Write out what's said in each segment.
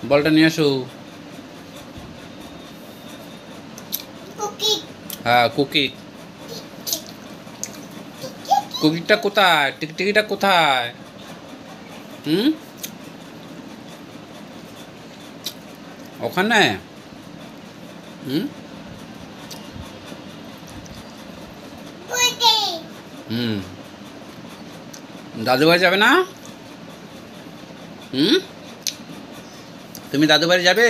বলটা নিয়ে আসো। হ্যাঁ কুকি। কুকিটা কোথায়? টিকটিকিটা কোথায়? হুম, ওখানে। হুম হুম, দাদু বাড়ি যাবে না? হুম, তুমি দাদু বাড়ি যাবে?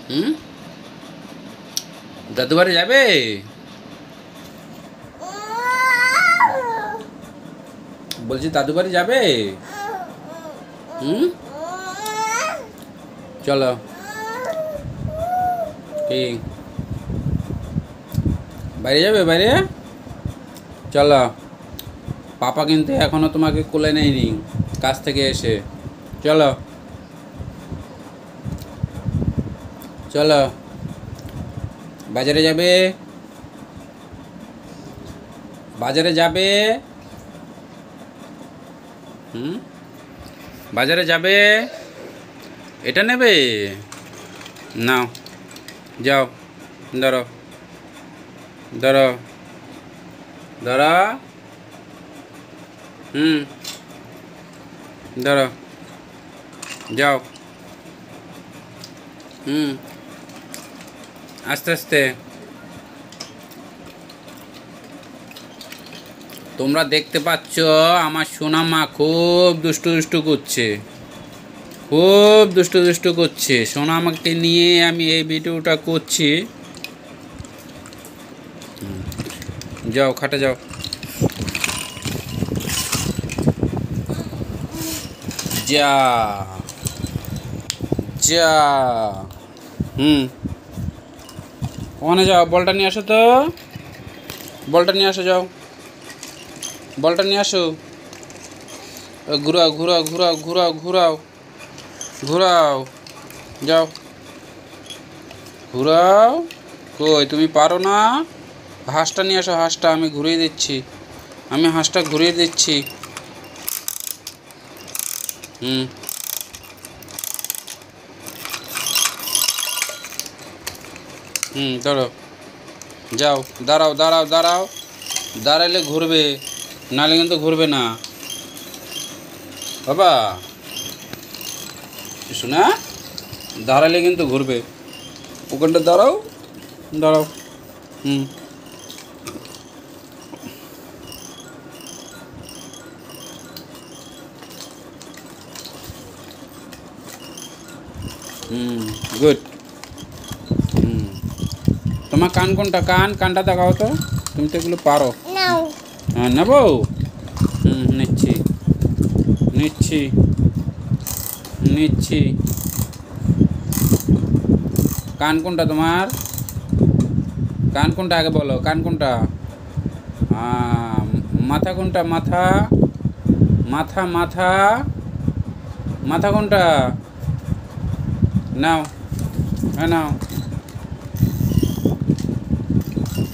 হুম, দাদু বাড়ি যাবে? বলছি দাদু বাড়ি যাবে? হুম, চলো। কি বাইরে যাবে? বাইরে চলো। পাপা কিন্তু এখনো তোমাকে কোলে নেয়নি কাছ থেকে এসে। চলো চলো, বাজারে যাবে? বাজারে যাবে? হুম, বাজারে যাবে? এটা নেবে? নাও, যাও। ধরো ধরো ধরো। হুম, ধরো, যাও। হুম, আস্তে আস্তে। তোমরা দেখতে পাচ্ছ আমার সোনা মা খুব দুষ্টু দুষ্টু করছে, খুব দুষ্টু দুষ্টু করছে। সোনা আমাকে নিয়ে আমি এই ভিডিওটা করছি। যাও খাটে যাও। যা যা। হুম, ওখানে যাও, বলটা নিয়ে আসো তো। বলটা নিয়ে আসো, যাও। বলটা নিয়ে আসো। ঘুরাও ঘুরাও ঘুরাও ঘুরাও ঘুরাও ঘুরাও। যাও, ঘুরাও। কই তুমি পারো না? হাঁসটা নিয়ে আসো, হাঁসটা আমি ঘুরিয়ে দিচ্ছি। আমি হাঁসটা ঘুরিয়ে দিচ্ছি। হুম হুম, ধরো। যাও, দাঁড়াও দাঁড়াও দাঁড়াও। দাঁড়াইলে ঘুরবে, নাহলে কিন্তু ঘুরবে না বাবা। শোনা, দাঁড়ালে কিন্তু ঘুরবে। ওখানটা দাঁড়াও, দাঁড়াও। হুম হুম, গুড। হুম, তোমার কান কোনটা? কানটা দেখাও তো। তুমি তো এগুলো পারো। হ্যাঁ, নেবো। হুম, নিচ্ছি নিচ্ছি নিচ্ছি। কান কোনটা তোমার? কান কোনটা আগে বলো, কান কোনটা? মাথা কোনটা? মাথা মাথা মাথা মাথা কোনটা? নাও, হ্যাঁ নাও।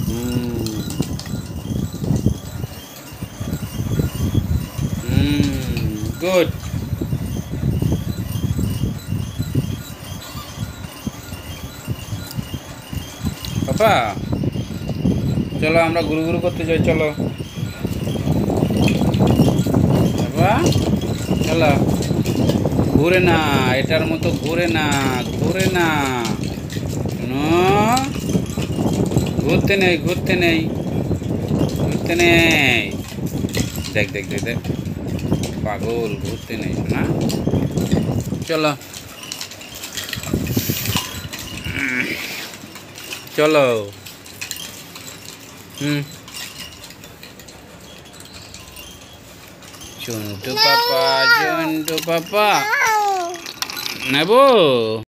হুম হুম, গুড। পাপা, চলো আমরা ঘুরু ঘুরু করতে যাই, চলো। বাবা, চলো। ঘুরে না, এটার মতো ঘুরে না, ঘুরে না। নো, ঘুরতে নেই, ঘুরতে নেই, ঘুরতে নেই। দেখ দেখ দেখ দেখ, পাগল, ঘুরতে নেই না। চলো চলো। হুম, চন্টু পাপা, চন্টু পাপা নেবো।